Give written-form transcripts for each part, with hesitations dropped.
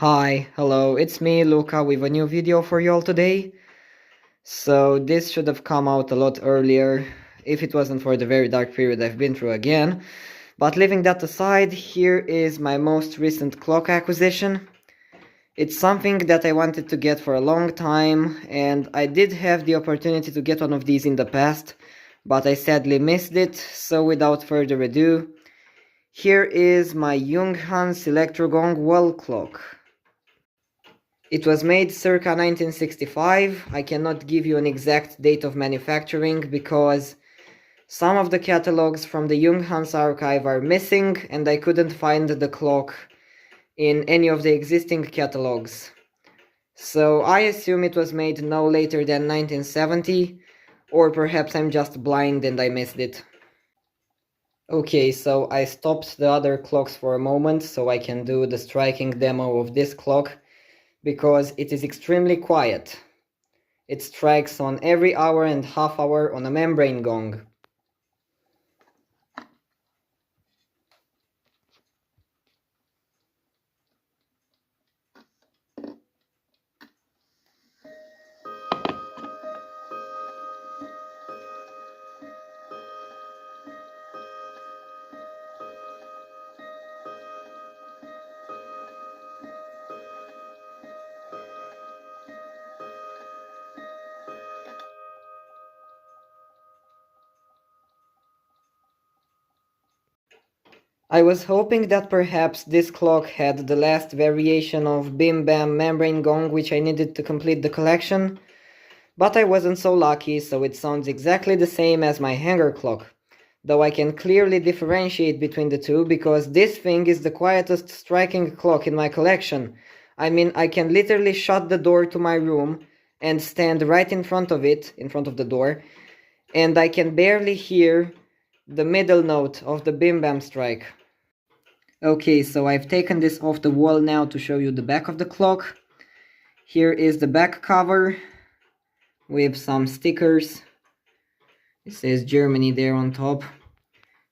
Hi, hello, it's me, Luca, with a new video for you all today. So this should have come out a lot earlier, if it wasn't for the very dark period I've been through again. But leaving that aside, here is my most recent clock acquisition. It's something that I wanted to get for a long time, and I did have the opportunity to get one of these in the past, but I sadly missed it, so without further ado, here is my Junghans Electro-Gong wall clock. It was made circa 1965. I cannot give you an exact date of manufacturing because some of the catalogs from the Junghans archive are missing and I couldn't find the clock in any of the existing catalogs. So I assume it was made no later than 1970, or perhaps I'm just blind and I missed it. Okay, so I stopped the other clocks for a moment so I can do the striking demo of this clock, because it is extremely quiet. It strikes on every hour and half hour on a membrane gong. I was hoping that perhaps this clock had the last variation of Bim Bam membrane gong which I needed to complete the collection, but I wasn't so lucky, so it sounds exactly the same as my hanger clock, though I can clearly differentiate between the two because this thing is the quietest striking clock in my collection. I mean, I can literally shut the door to my room and stand right in front of it, in front of the door, and I can barely hear the middle note of the Bim Bam strike. Okay, so I've taken this off the wall now to show you the back of the clock. Here is the back cover with some stickers. It says Germany there on top.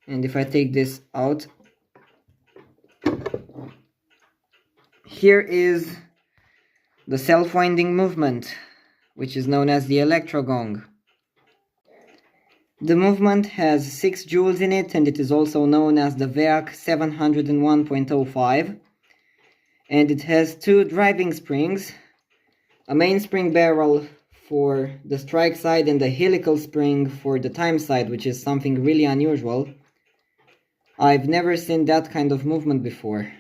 And if I take this out, here is the self-winding movement, which is known as the Electro-Gong. The movement has 6 joules in it, and it is also known as the VEAC 701.05. And it has 2 driving springs, a mainspring barrel for the strike side and a helical spring for the time side, which is something really unusual. I've never seen that kind of movement before.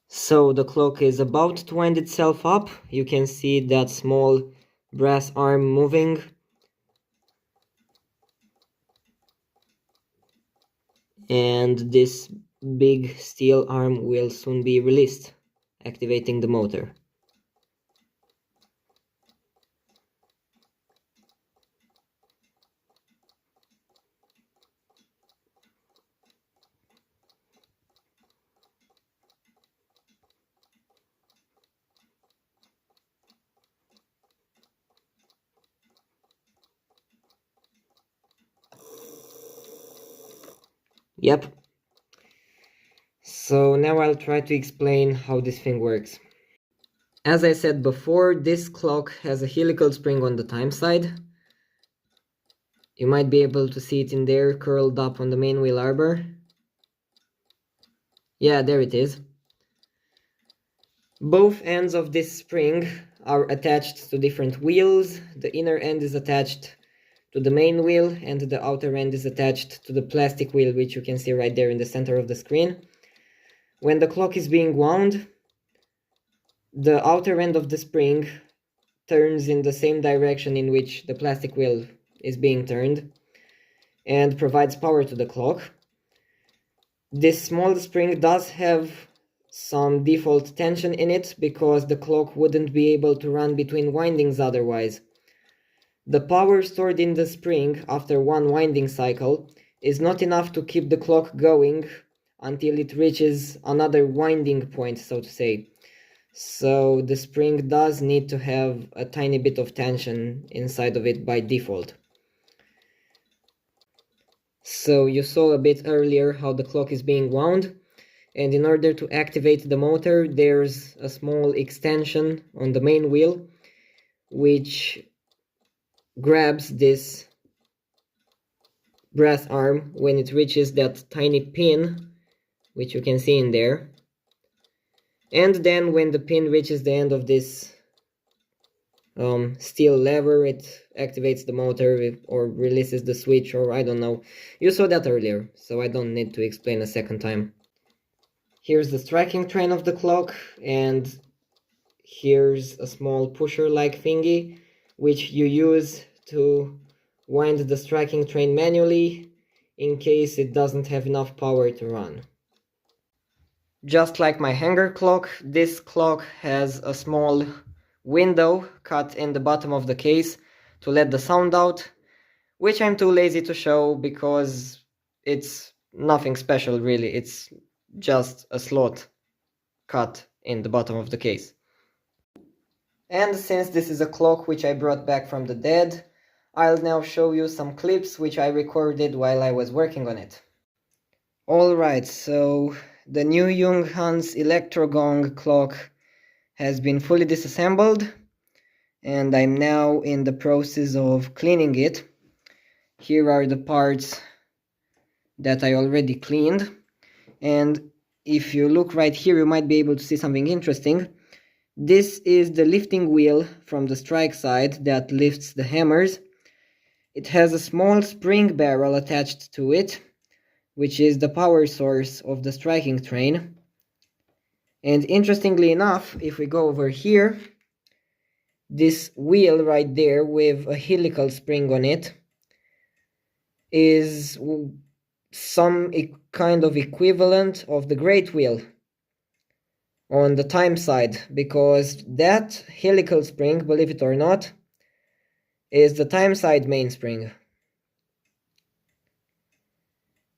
So the clock is about to wind itself up. You can see that small brass arm moving. And this big steel arm will soon be released, activating the motor. Yep. So now I'll try to explain how this thing works. As I said before, this clock has a helical spring on the time side. You might be able to see it in there, curled up on the main wheel arbor. Yeah, there it is. Both ends of this spring are attached to different wheels. The inner end is attached to the main wheel, and the outer end is attached to the plastic wheel, which you can see right there in the center of the screen. When the clock is being wound, the outer end of the spring turns in the same direction in which the plastic wheel is being turned and provides power to the clock. This small spring does have some default tension in it because the clock wouldn't be able to run between windings otherwise. The power stored in the spring after one winding cycle is not enough to keep the clock going until it reaches another winding point, so to say. So the spring does need to have a tiny bit of tension inside of it by default. So you saw a bit earlier how the clock is being wound, and in order to activate the motor there's a small extension on the main wheel which grabs this brass arm when it reaches that tiny pin which you can see in there, and then when the pin reaches the end of this steel lever, it activates the motor or releases the switch, or I don't know. You saw that earlier, so I don't need to explain a second time. Here's the striking train of the clock, and here's a small pusher-like thingy which you use to wind the striking train manually in case it doesn't have enough power to run. Just like my hanger clock, this clock has a small window cut in the bottom of the case to let the sound out, which I'm too lazy to show because it's nothing special really, it's just a slot cut in the bottom of the case. And since this is a clock which I brought back from the dead, I'll now show you some clips which I recorded while I was working on it. Alright, so the new Junghans Electro-Gong clock has been fully disassembled and I'm now in the process of cleaning it. Here are the parts that I already cleaned, and if you look right here you might be able to see something interesting. This is the lifting wheel from the strike side that lifts the hammers. It has a small spring barrel attached to it, which is the power source of the striking train. And interestingly enough, if we go over here, this wheel right there with a helical spring on it is some kind of equivalent of the great wheel on the time side, because that helical spring, believe it or not, is the time side mainspring.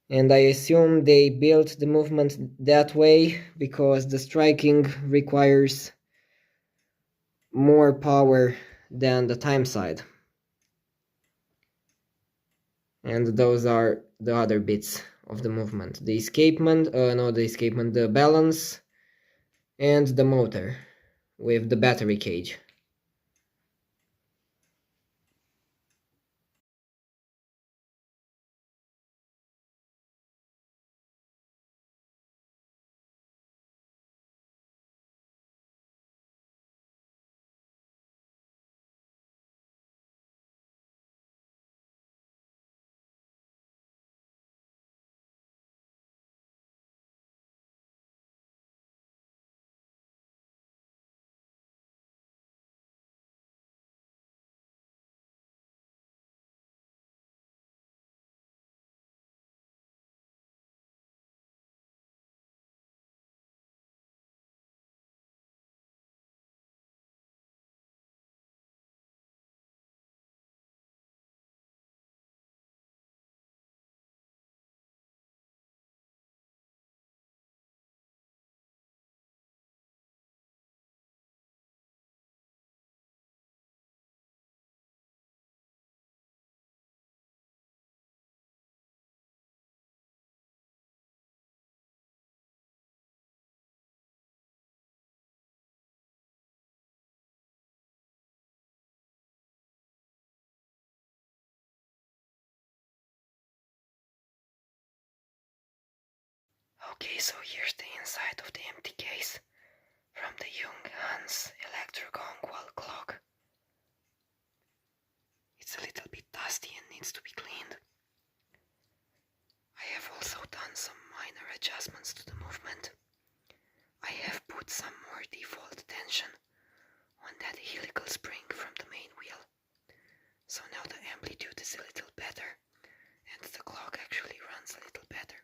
And I assume they built the movement that way because the striking requires more power than the time side. And those are the other bits of the movement. The escapement, the balance, and the motor with the battery cage. Okay, so here's the inside of the empty case from the Junghans Electro-Gong wall clock. It's a little bit dusty and needs to be cleaned. I have also done some minor adjustments to the movement. I have put some more default tension on that helical spring from the main wheel. So now the amplitude is a little better and the clock actually runs a little better.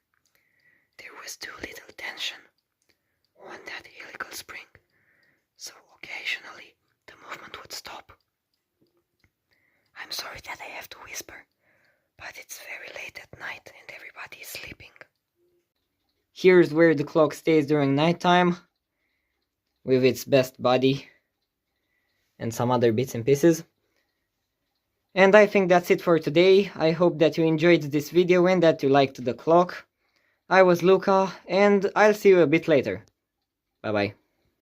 There was too little tension on that helical spring, so occasionally the movement would stop. I'm sorry that I have to whisper, but it's very late at night and everybody is sleeping. Here's where the clock stays during nighttime, with its best body and some other bits and pieces. And I think that's it for today. I hope that you enjoyed this video and that you liked the clock. I was Luca, and I'll see you a bit later. Bye bye.